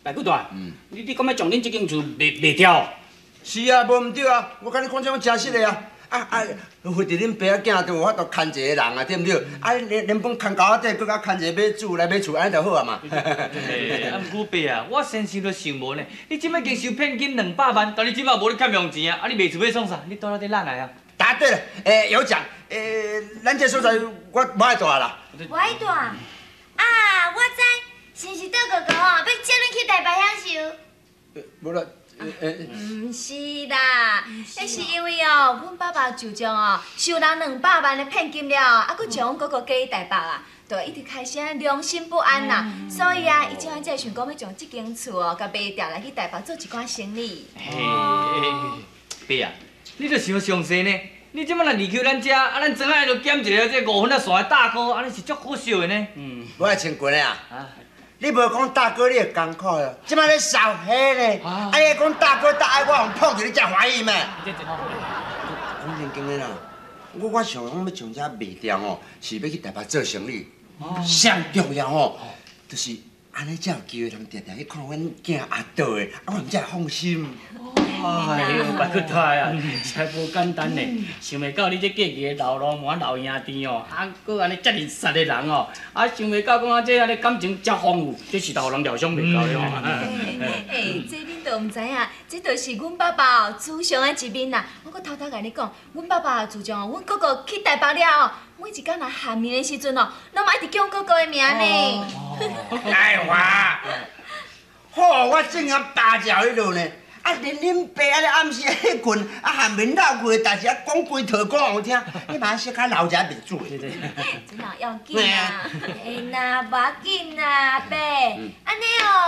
大哥大，你敢要将恁这间厝卖掉？是啊，无唔对啊，我甲你讲这种真实的啊。为着恁爸仔囝都有法度牵一个人啊，对唔对？连本牵狗仔底，搁甲牵一个买主来买厝，安尼就好啊嘛。毋过爸啊，我先想都想无呢，你即摆经收骗金200万，但你即摆无咧欠用钱啊，你卖厝要创啥？你倒来伫哪来啊？答对了，有奖。咱这所在我无爱住啦。无爱住啊？我知，是毋是倒哥哥要接恁去台北享受？无啦。唔是啦，迄是因为阮爸爸就将收人200万的骗金了，搁将阮哥哥嫁去台北啊，就一直开始良心不安啦。所以伊即摆才想讲要将这间厝甲卖掉，来去台北做一寡生意。爸啊，你着想详细呢？你即摆若离开咱遮，咱庄仔就减一个这5分啊线的大哥，安尼是足可惜的呢。我爱请棍的啊。你无讲大哥，你会艰苦哦。即摆咧烧火呢，你讲大哥大爱我互碰着你才怀疑咩？讲正经的啦，我想讲要将这卖掉哦，是要去台北做生意。上重要哦，就是安尼才有机会通常常去看阮囝阿倒的，我们才会放心。哎呦，大哥大啊，才无简单呢！想袂到你这过去的老老母老兄弟哦，搁安尼遮认实的人哦，想袂到讲这安尼感情遮丰富，这是互人料想袂到的哦。这恁都唔知影，这就是阮爸爸祖上的一面啦。我搁偷偷甲你讲，阮爸爸自从阮哥哥去台北了每一工来喊名的时阵拢嘛一直叫哥哥的名呢。哎哇！好，我正要大叫迄落呢。连恁爸咧暗时迄群喊面闹过，但是讲规套讲好听，你嘛小可老家面子。真哪要紧啊？那无要紧啦，爸。安尼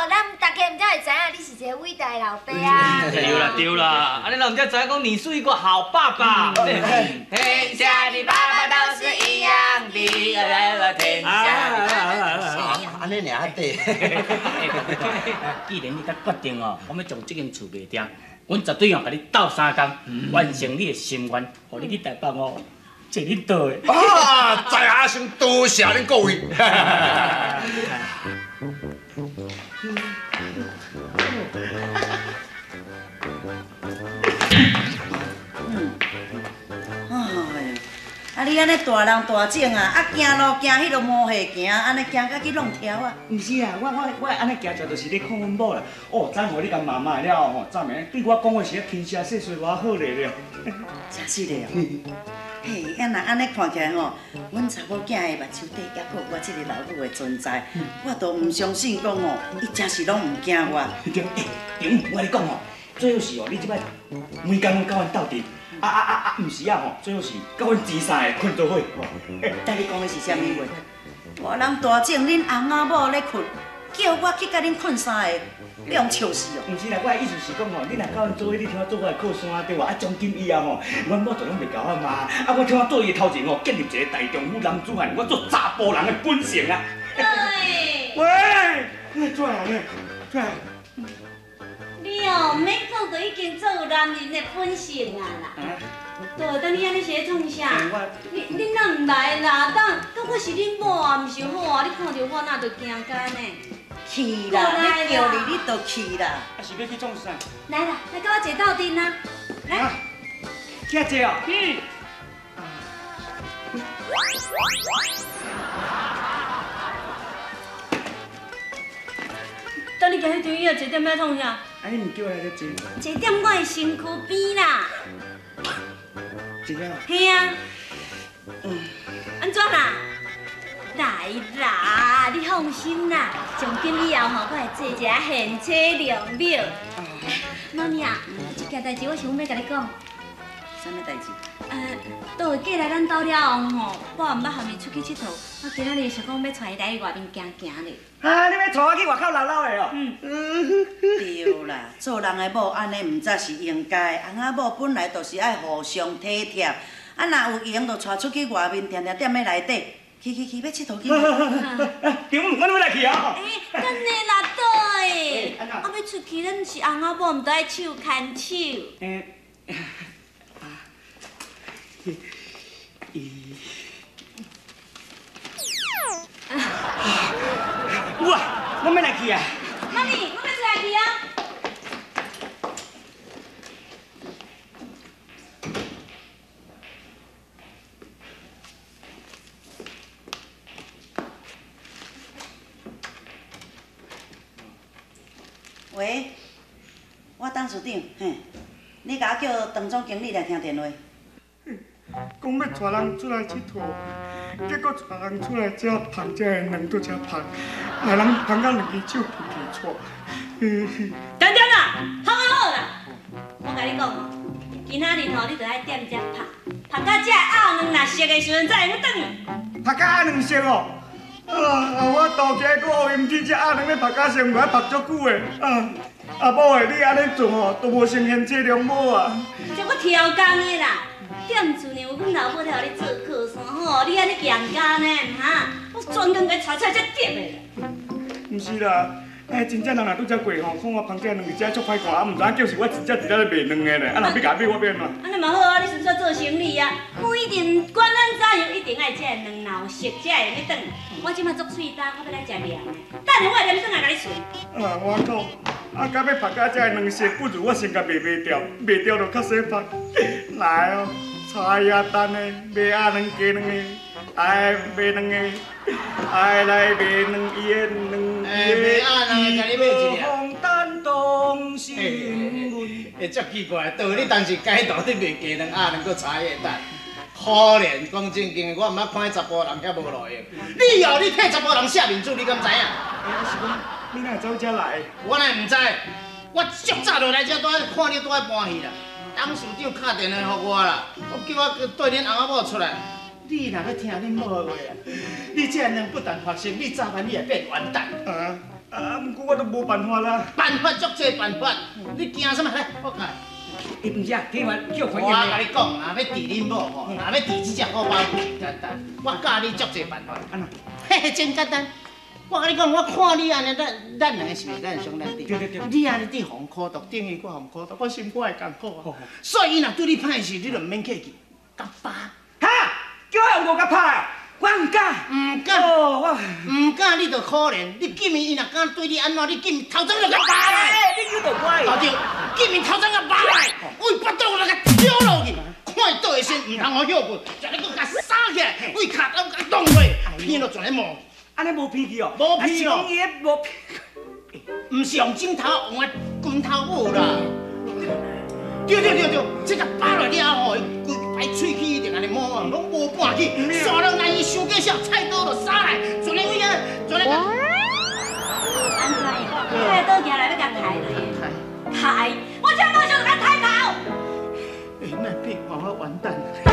咱大家唔才会知影你是一个伟大的老爸啊。对啦，安尼人才知影讲你是一个好爸爸。天下的爸爸都是一样的，天下的爸爸。安尼尔对。既然你甲决定我要将这间厝卖掉，阮绝对甲你斗3工，完成你的心愿，互你去台北坐恁倒的。在下先多谢恁各位。你安尼大人大种啊，行路行迄落毛细行，安尼行甲去弄条啊？毋是啊，我安尼行着就是咧看阮某啦。昨昏你甲妈妈了后昨暝对我讲话时轻声细细偌好咧了。真是的哦。嘿，若安尼看起来阮查某囝的目睭底还阁有我这个老母的存在，我都唔相信讲伊真是拢唔惊我。对，我跟你讲最好是你即摆每工拢甲阮斗阵。毋是最好是甲阮钱三个困做伙。等你讲的是啥物话？我人大种，恁翁仔某咧困，叫我去甲恁困三个，你用笑死哦！毋是啦，我的意思是讲你若甲阮做伙，你听我做我的靠山对哇？从今以后阮某就拢袂甲我骂。我听我做伊头前建立一个大丈夫男子汉，我做查甫人的本性啊！喂，你做啥呢？做啥？你免讲，就已经做有男人的本性啊啦。对，等你安尼是咧创啥？恁哪唔来啦？当我是恁某啊，毋是好啊！你看到我哪就惊干呢？去啦！你叫你就去啦。是要去创啥？来啦，来跟我坐斗阵啊！来，遐坐哦。等你家迄张椅啊，坐点要创啥？你唔叫我来咧坐？坐点我的身躯边啦。真个？嘿啊。安怎啦？来啦，你放心啦，从今以后我会做一个贤妻良母。妈咪啊，有一件代志我想要甲你讲。啥物代志？倒位嫁来咱兜了后我也毋捌含伊出去佚佗，我今仔日想讲要带伊来外面行行咧。你要带我去外口溜溜的哦？对啦，做人的某安尼毋则是应该，翁仔某本来就是爱互相体贴，若有闲就带出去外面，定定踮咧内底。去，要佚佗去。中午我要来去啊！等下啦，倒诶！要出去，咱是翁仔某，毋得爱手牵手。我要来去啊！妈咪，我要出来喂，我董事长，嘿，你甲我叫唐总经理来听电话。讲要带人出来佚佗，结果带人出来只捧这两拄只捧，害人捧到两只手皮皮错。等等啦，好啦，我甲你讲哦，今仔日吼你着爱点只拍到这鸭卵若熟的时阵才会转去。拍到鸭卵熟哦，我倒起个乌阴天，这鸭卵要拍到熟，我要拍足久的。阿母诶，你安尼做吼，都无承现这良母啊！这我调工的啦。点厝呢有阮老母在互你做靠山吼，你安尼强加呢哈？我专工甲你带出来才点的。毋是啦，真正人若拄则过吼，看我旁边两只足歹看，毋知影叫是我真正伫咧卖卵的咧，若要甲买我变哪？安尼嘛好啊，你纯粹做生意啊，不一定管咱怎样，一定爱这卵老熟才会用转。我即摆足喙干，我要来食凉的，等下我会连转来甲你吹。我讲，甲要拍到这卵熟，不如我先甲卖掉，卖掉就较洗拍。来哦。茶叶蛋的，卖鸭卵鸡卵的，爱卖卵的，爱来卖卵伊的卵。卖鸭卵的，甲你买一粒。红蛋东新闻。足奇怪，道理当时街道伫卖鸡卵、鸭卵，搁茶叶蛋。可怜，讲正经的，我毋捌看迄查甫人遐无路用。你哦，你替查甫人写面子，你敢知影？是讲你哪走遮来？我哪会毋知？我足早就来遮，拄仔看你拄仔搬去啦。董事长打电话给我啦，叫我带恁翁仔某出来。你若要听恁某的话啊，你这样不但学生，你早晚你会变完蛋。不过我都无办法啦。办法足多办法，你惊什么？来，我讲。伊毋是啊，听完叫我甲你讲，若要治恁某吼，若要治这只好包不简单。我教你足多办法。安怎？嘿嘿，真简单。我甲你讲，我看你安尼，咱两个是袂咱兄弟。对。你安尼伫互苦毒，等于我互苦毒，我心肝会艰苦啊。所以伊若对你歹势，你就毋免客气，甲巴。哈，叫我有甲拍啊！我唔敢。唔敢。我唔敢，你就可怜。你见面伊若敢对你安怎，你见面头前就甲扒来。你叫做我。对，见面头前甲扒来，为巴肚就甲挑落去，看伊倒下身，唔通互歇困，再来搁甲杀起来，为脚头甲弄落，偏落全毛。安尼无脾气哦，无脾气哦，伊迄无脾，毋是用枕头，用个拳头舞啦。对，这个扒落了后，伊规排喙齿一定安尼摸啊，拢无半去，煞人来伊伤过少，菜刀就杀来，全个位啊，全个。安怎样？菜刀行来要甲抬落去，抬！我这马上就甲抬头。那变我完蛋了。